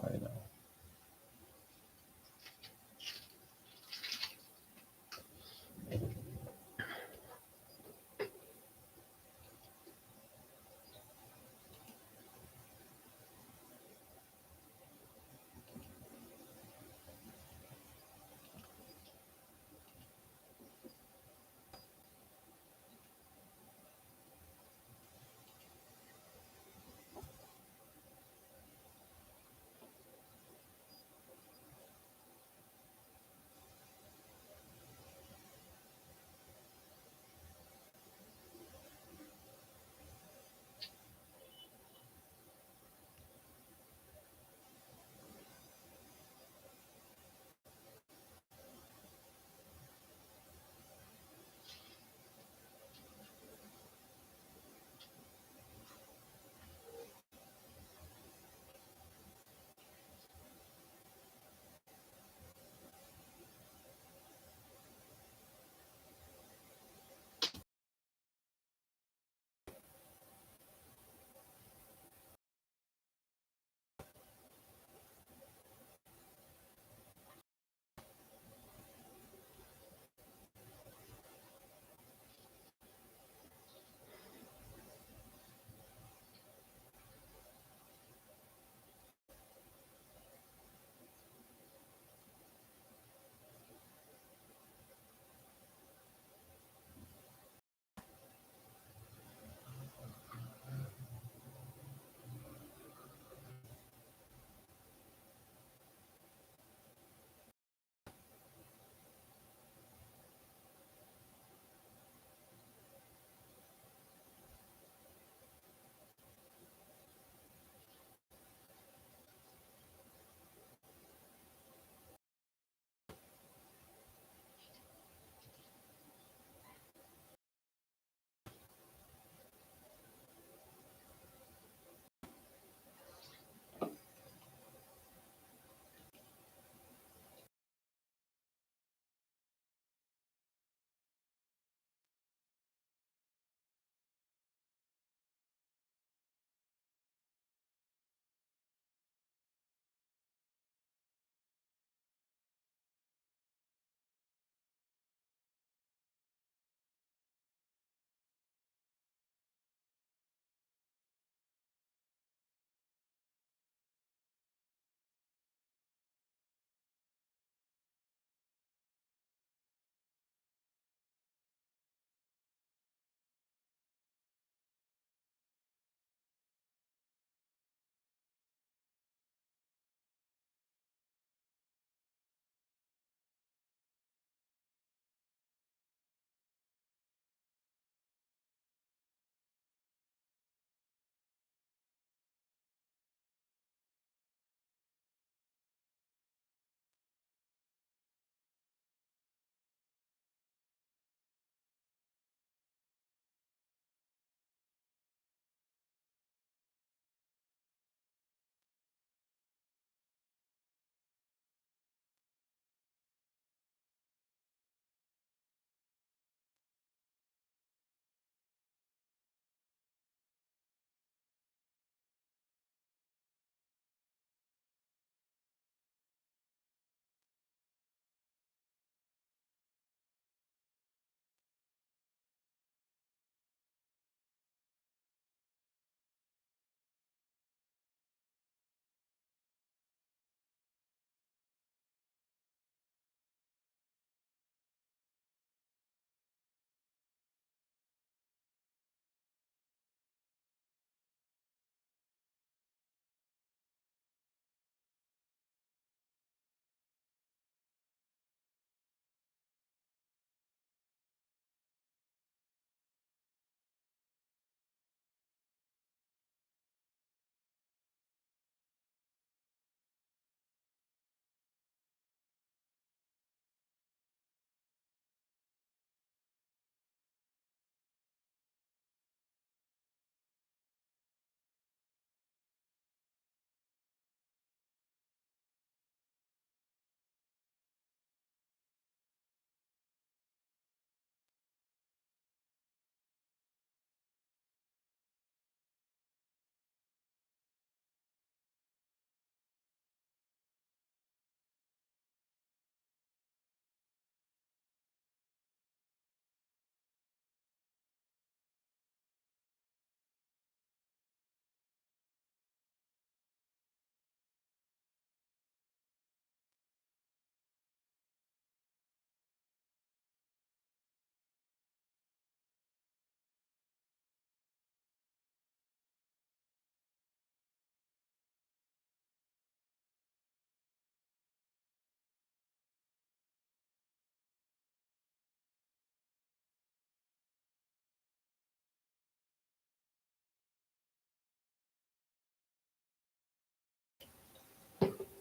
I know.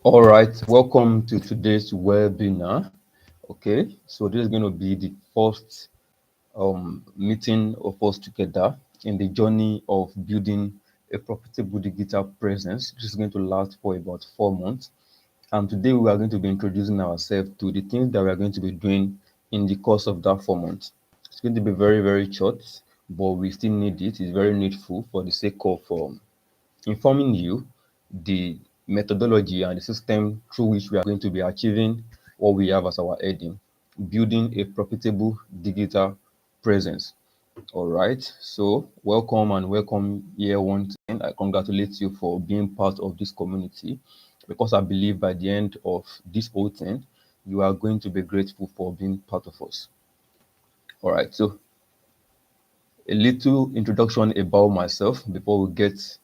All right, welcome to today's webinar. Okay, so this is going to be the first meeting of us together in the journey of building a profitable digital presence. This is going to last for about 4 months. And today we are going to be introducing ourselves to the things that we are going to be doing in the course of that 4 months. It's going to be very, very short, but we still need it. It's very needful for the sake of informing you the methodology and the system through which we are going to be achieving what we have as our heading, building a profitable digital presence. All right, so welcome and welcome here once again. I congratulate you for being part of this community because I believe by the end of this whole thing, you are going to be grateful for being part of us. All right, so a little introduction about myself before we get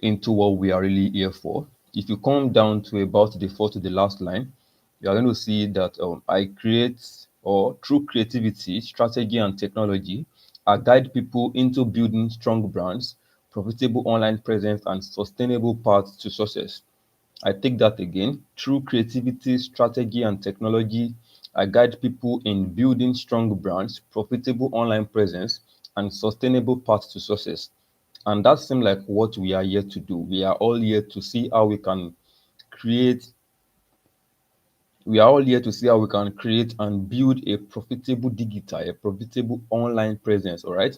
into what we are really here for. If you come down to about the fourth to the last line, you are going to see that I create, or through creativity, strategy, and technology, I guide people into building strong brands, profitable online presence, and sustainable paths to success. I take that again. Through creativity, strategy, and technology, I guide people in building strong brands, profitable online presence, and sustainable paths to success. And that seems like what we are here to do. We are all here to see how we can create we are all here to see how we can create and build a profitable digital, a profitable online presence. All right.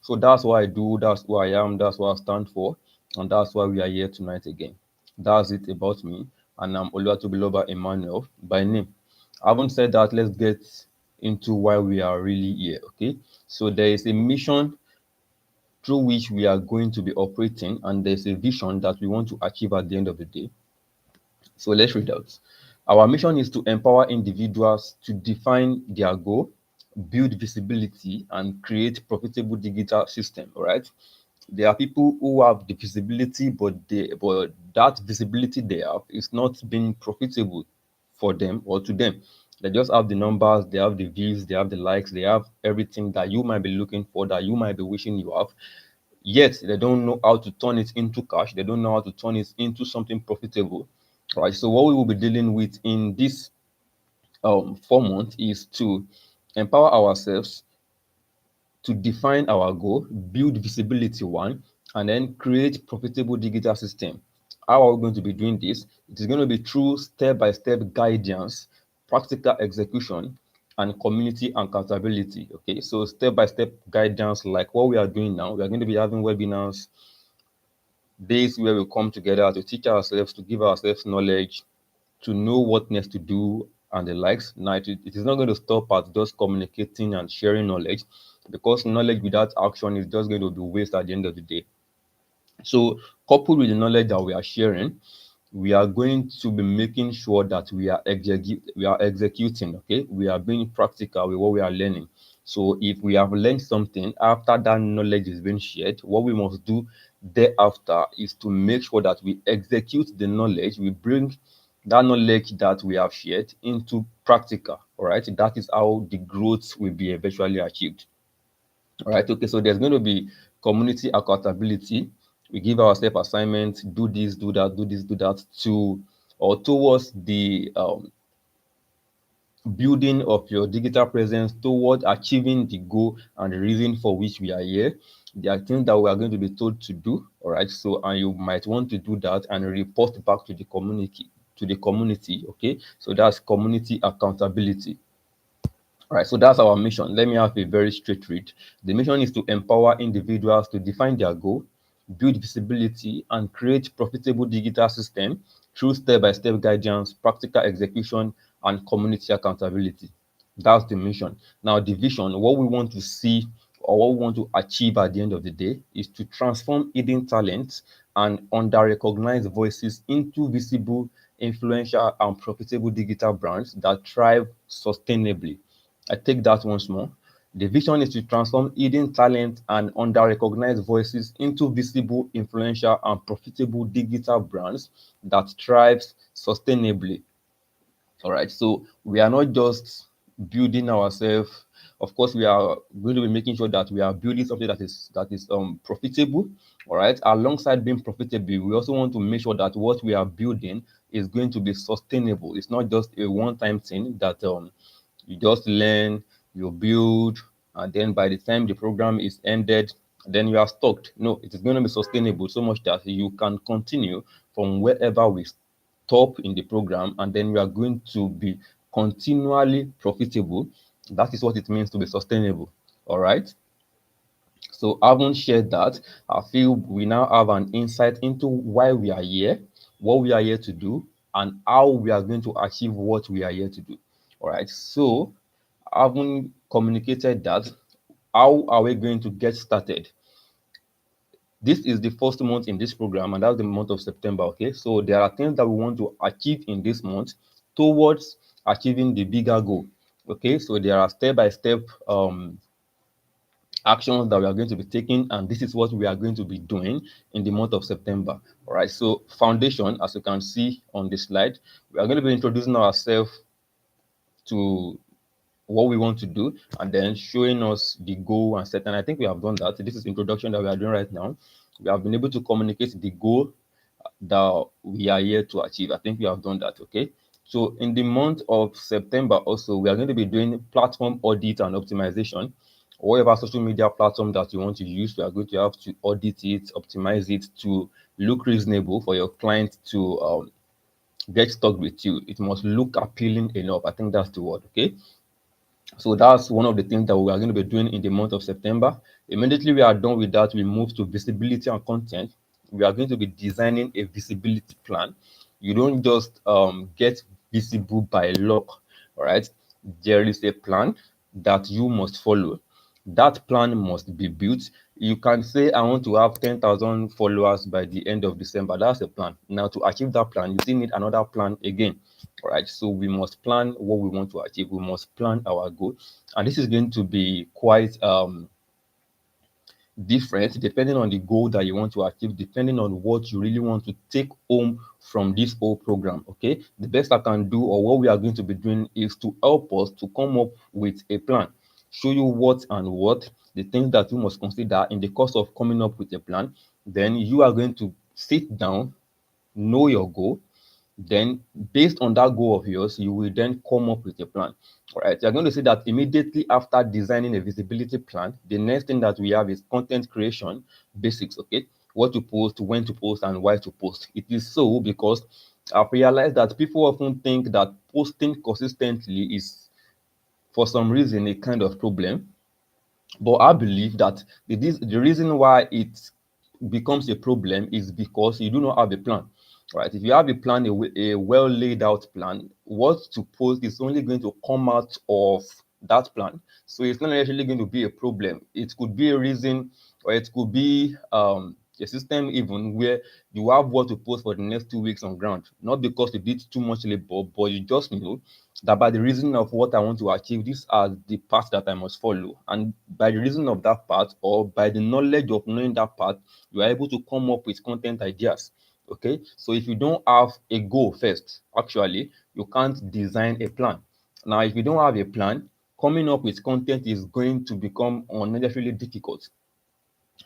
So that's what I do, that's who I am, that's what I stand for, and that's why we are here tonight again. That's it about me. And I'm Oluwatobiloba Emmanuel by name. I haven't said that, let's get into why we are really here. Okay. So there is a mission through which we are going to be operating, and there's a vision that we want to achieve at the end of the day. So let's read out. Our mission is to empower individuals to define their goal, build visibility, and create profitable digital system. All right. There are people who have the visibility, but that visibility they have is not being profitable for them or to them. They just have the numbers, they have the views, they have the likes, they have everything that you might be looking for, that you might be wishing you have. Yet they don't know how to turn it into cash. They don't know how to turn it into something profitable. All right. So what we will be dealing with in this 4 months is to empower ourselves to define our goal, build visibility one, and then create profitable digital system. How are we going to be doing this? It is going to be through step-by-step guidance, practical execution, and community accountability. Okay, so step-by-step guidance, like what we are doing now. We are going to be having webinars, days where we come together to teach ourselves, to give ourselves knowledge, to know what next to do and the likes. Now, it is not going to stop at just communicating and sharing knowledge, because knowledge without action is just going to be waste at the end of the day. So, coupled with the knowledge that we are sharing, we are going to be making sure that we are executing. Okay, we are being practical with what we are learning. So if we have learned something after that knowledge is being shared, what we must do thereafter is to make sure that we execute the knowledge, we bring that knowledge that we have shared into practical. All right, that is how the growth will be eventually achieved. All right. Okay. So there's going to be community accountability. We give ourselves assignments, do this, do that, do this, do that, to or towards the building of your digital presence, toward achieving the goal and the reason for which we are here. There are things that we are going to be told to do. All right. So, and you might want to do that and report back to the community. To the community. Okay. So that's community accountability. All right, so that's our mission. Let me have a very straight read. The mission is to empower individuals to define their goal, build visibility, and create profitable digital system through step-by-step guidance, practical execution, and community accountability. That's the mission. Now, the vision, what we want to see or what we want to achieve at the end of the day is to transform hidden talents and under-recognized voices into visible, influential, and profitable digital brands that thrive sustainably. I take that once more. The vision is to transform hidden talent and under-recognized voices into visible, influential, and profitable digital brands that thrives sustainably. All right. So we are not just building ourselves Of course, we are going to be making sure that we are building something that is profitable. All right. Alongside being profitable, we also want to make sure that what we are building is going to be sustainable. It's not just a one-time thing that you just learn, you build, and then by the time the program is ended, then you are stuck. No, it is going to be sustainable so much that you can continue from wherever we stop in the program, and then we are going to be continually profitable. That is what it means to be sustainable. All right. So having shared that, I feel we now have an insight into why we are here, what we are here to do, and how we are going to achieve what we are here to do. All right. So having communicated that, how are we going to get started? This is the first month in this program, and that's the month of September. Okay, so there are things that we want to achieve in this month towards achieving the bigger goal. Okay, so there are step-by-step actions that we are going to be taking, and this is what we are going to be doing in the month of September. All right, so foundation, as you can see on the slide, we are going to be introducing ourselves to what we want to do, and then showing us the goal and set. And I think we have done that. This is introduction that we are doing right now. We have been able to communicate the goal that we are here to achieve. I think we have done that. Okay. So in the month of September, also we are going to be doing platform audit and optimization. Whatever social media platform that you want to use, we are going to have to audit it, optimize it to look reasonable for your client to get stuck with you. It must look appealing enough. I think that's the word. Okay. So that's one of the things that we are going to be doing in the month of September. Immediately we are done with that, we move to visibility and content. We are going to be designing a visibility plan. You don't just get visible by luck, all right? There is a plan that you must follow. That plan must be built. You can say, I want to have 10,000 followers by the end of December. That's a plan. Now, to achieve that plan, you still need another plan again. All right. So we must plan what we want to achieve. We must plan our goal. And this is going to be quite different depending on the goal that you want to achieve, depending on what you really want to take home from this whole program. Okay, the best I can do, or what we are going to be doing, is to help us to come up with a plan, show you what and what the things that you must consider in the course of coming up with a plan. Then you are going to sit down, know your goal, then based on that goal of yours, you will then come up with a plan. All right, you're going to see that immediately after designing a visibility plan, the next thing that we have is content creation basics. Okay, what to post, when to post, and why to post. It is so because I've realized that people often think that posting consistently is, for some reason, a kind of problem. But I believe that the reason why it becomes a problem is because you do not have a plan. Right? If you have a plan, a well laid out plan, what to post is only going to come out of that plan. So it's not necessarily going to be a problem. It could be a reason, or it could be a system even where you have what to post for the next 2 weeks on ground. Not because you did too much labor, but you just know that by the reason of what I want to achieve, these are the paths that I must follow. And by the reason of that path, or by the knowledge of knowing that path, you are able to come up with content ideas. Okay, so if you don't have a goal first, actually, you can't design a plan. Now, if you don't have a plan, coming up with content is going to become unnecessarily difficult.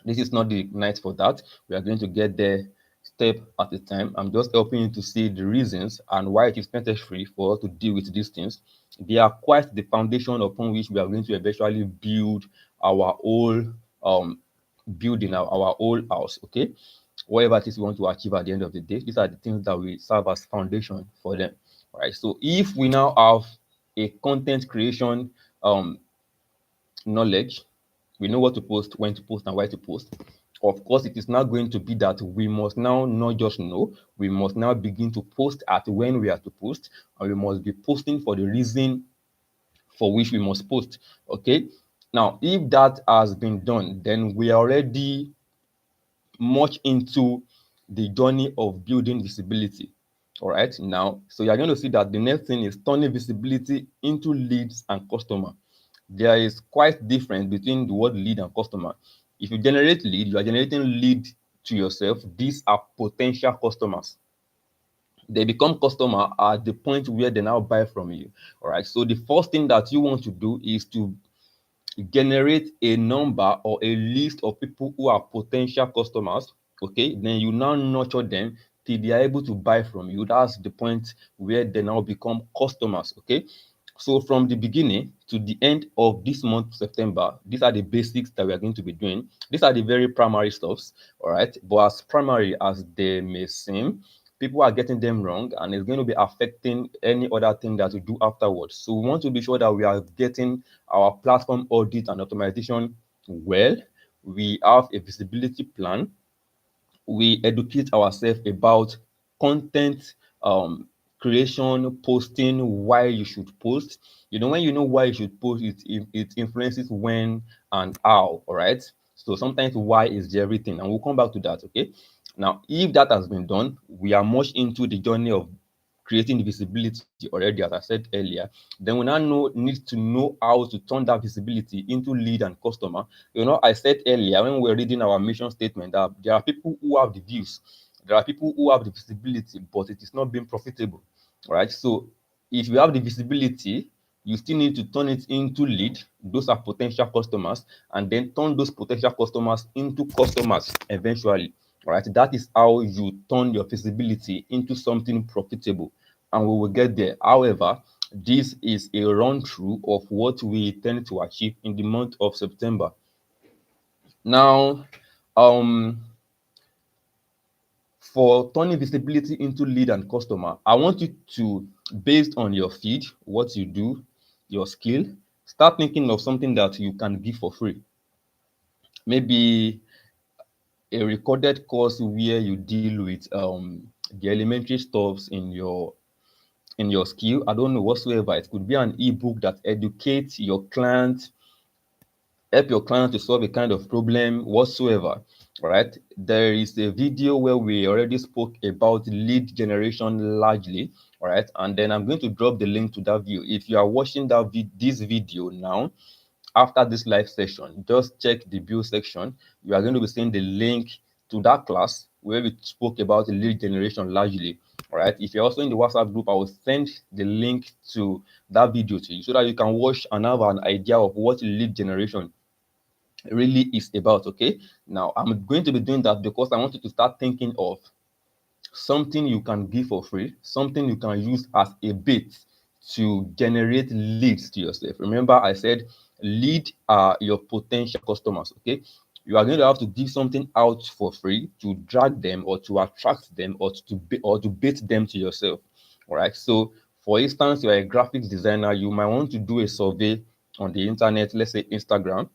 This is not the night for that. We are going to get there step at a time. I'm just helping you to see the reasons and why it is necessary for us to deal with these things. They are quite the foundation upon which we are going to eventually build our whole building, our whole house. Okay, whatever it is we want to achieve at the end of the day, these are the things that will serve as foundation for them. All right. So if we now have a content creation knowledge, we know what to post, when to post, and why to post. Of course, it is not going to be that we must now not just know, we must now begin to post at when we are to post, and we must be posting for the reason for which we must post. Okay. Now, if that has been done, then we are already much into the journey of building visibility. All right. Now, so you're going to see that the next thing is turning visibility into leads and customer. There is quite difference between the word lead and customer. If you generate lead, you are generating lead to yourself. These are potential customers. They become customer at the point where they now buy from you. All right. So the first thing that you want to do is to generate a number or a list of people who are potential customers. Okay, then you now nurture them till they are able to buy from you. That's the point where they now become customers. Okay, so from the beginning to the end of this month, September, these are the basics that we are going to be doing. These are the very primary stuffs, all right? But as primary as they may seem, people are getting them wrong, and it's going to be affecting any other thing that we do afterwards. So we want to be sure that we are getting our platform audit and optimization well. We have a visibility plan. We educate ourselves about content creation, posting, why you should post. You know, when you know why you should post, it influences when and how. All right. So sometimes why is the everything, and we'll come back to that. Okay. Now, if that has been done, we are much into the journey of creating the visibility already, as I said earlier. Then we now need to know how to turn that visibility into lead and customer. You know, I said earlier when we were reading our mission statement that there are people who have the views, there are people who have the visibility, but it is not being profitable. Right? So if you have the visibility, you still need to turn it into lead. Those are potential customers, and then turn those potential customers into customers eventually. All right, that is how you turn your visibility into something profitable, and we will get there. However, this is a run through of what we tend to achieve in the month of September. Now, um, for turning visibility into lead and customer, I want you to, based on your feed, what you do, your skill, start thinking of something that you can give for free. Maybe a recorded course where you deal with the elementary stuffs in your skill. I don't know whatsoever. It could be an ebook that educates your client, help your client to solve a kind of problem whatsoever. Right? There is a video where we already spoke about lead generation largely. All right, and then I'm going to drop the link to that video. If you are watching this video now, after this live session, just check the view section. You are going to be seeing the link to that class where we spoke about lead generation largely. All right. If you're also in the WhatsApp group, I will send the link to that video to you so that you can watch and have an idea of what lead generation really is about. Okay. Now, I'm going to be doing that because I want you to start thinking of something you can give for free, something you can use as a bait to generate leads to yourself. Remember, I said lead are your potential customers. Okay, you are going to have to give something out for free to drag them or to attract them or to bait them to yourself. All right. So, for instance, you're a graphics designer, you might want to do a survey on the internet, let's say Instagram.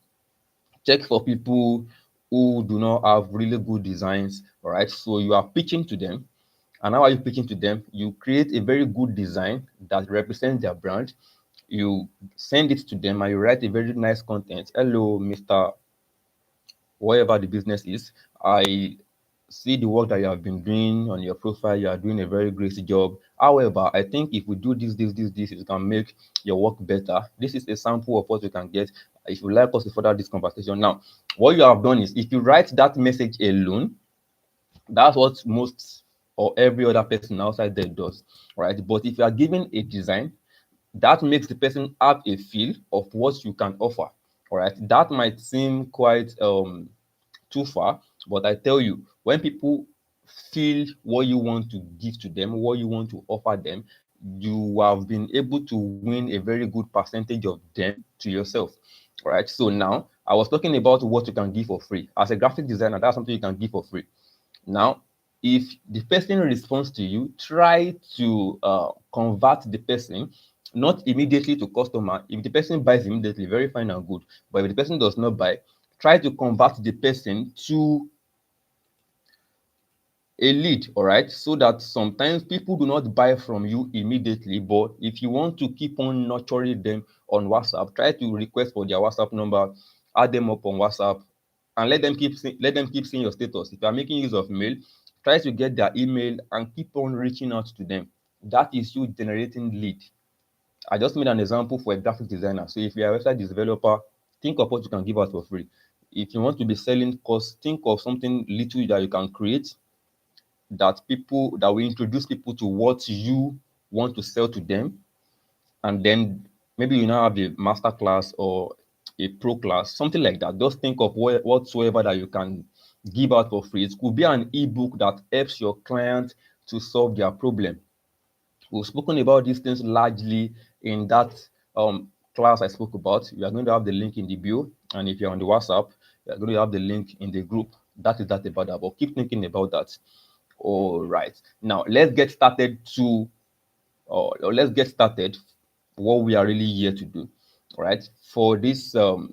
Check for people who do not have really good designs. All right. So you are pitching to them, and how are you pitching to them? You create a very good design that represents their brand. You send it to them and you write a very nice content. Hello, Mr. Whatever the business is. I see the work that you have been doing on your profile. You are doing a very great job. However, I think if we do this, it can make your work better. This is a sample of what you can get. If you like us to further this conversation, now, what you have done is if you write that message alone, that's what most or every other person outside there does, right? But if you are given a design, that makes the person have a feel of what you can offer. All right, that might seem quite too far, but I tell you, when people feel what you want to give to them, what you want to offer them, you have been able to win a very good percentage of them to yourself. All right, so now I was talking about what you can give for free. As a graphic designer, that's something you can give for free. Now, if the person responds to you, try to convert the person, not immediately to customer. If the person buys immediately, very fine and good. But if the person does not buy, try to convert the person to a lead, all right? So that sometimes people do not buy from you immediately, but if you want to keep on nurturing them on WhatsApp, try to request for their WhatsApp number, add them up on WhatsApp, and let them keep seeing your status. If you are making use of mail, try to get their email and keep on reaching out to them. That is you generating lead. I just made an example for a graphic designer. So if you're a website developer, think of what you can give out for free. If you want to be selling course, think of something little that you can create that will introduce people to what you want to sell to them, and then maybe you now have a master class or a pro class, something like that. Just think of whatsoever that you can give out for free. It could be an ebook that helps your client to solve their problem. We've spoken about these things largely in that class I spoke about. You are going to have the link in the bio, and if you're on the WhatsApp, you are going to have the link in the group. That is that about that. But keep thinking about that. All right. Now let's get started to or let's get started what we are really here to do. All right. For this 4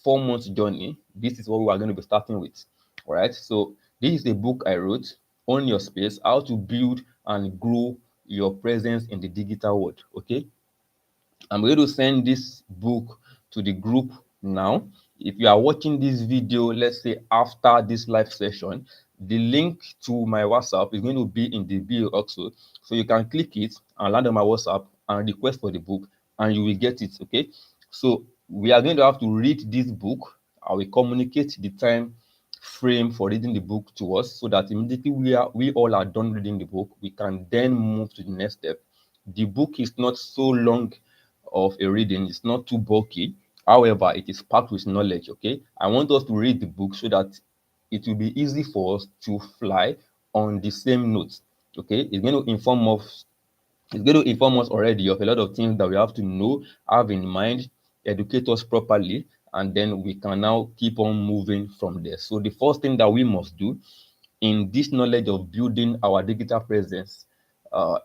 months journey, this is what we are going to be starting with. All right. So this is a book I wrote, Own Your Space: How to Build and Grow Your Presence in the Digital World. Okay. I'm going to send this book to the group now. If you are watching this video, let's say after this live session, the link to my WhatsApp is going to be in the bio also. So you can click it and land on my WhatsApp and request for the book, and you will get it. Okay. So we are going to have to read this book. I will communicate the time frame for reading the book to us, so that immediately we all are done reading the book, we can then move to the next step. The book is not so long of a reading, it's not too bulky. However, it is packed with knowledge. Okay, I want us to read the book so that it will be easy for us to fly on the same notes. Okay, it's going to inform us already of a lot of things that we have to know, have in mind, educate us properly, and then we can now keep on moving from there. So the first thing that we must do in this knowledge of building our digital presence, uh,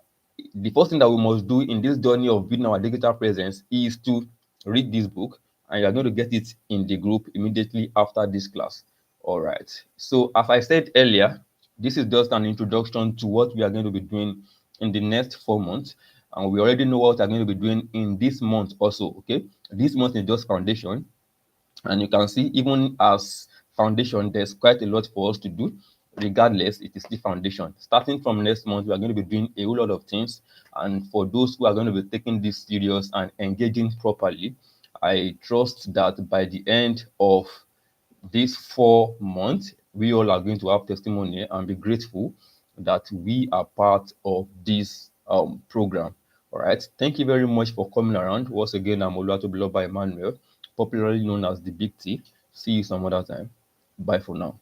the first thing that we must do in this journey of building our digital presence is to read this book, and you are going to get it in the group immediately after this class. All right. So as I said earlier, this is just an introduction to what we are going to be doing in the next 4 months, and we already know what we are going to be doing in this month also. Okay, this month is just foundation, and you can see even as foundation, there's quite a lot for us to do. Regardless, it is the foundation. Starting from next month, we are going to be doing a whole lot of things. And for those who are going to be taking this serious and engaging properly, I trust that by the end of these 4 months, we all are going to have testimony and be grateful that we are part of this program. All right. Thank you very much for coming around. Once again, I'm Olatobiloba Emmanuel, popularly known as the Big T. See you some other time. Bye for now.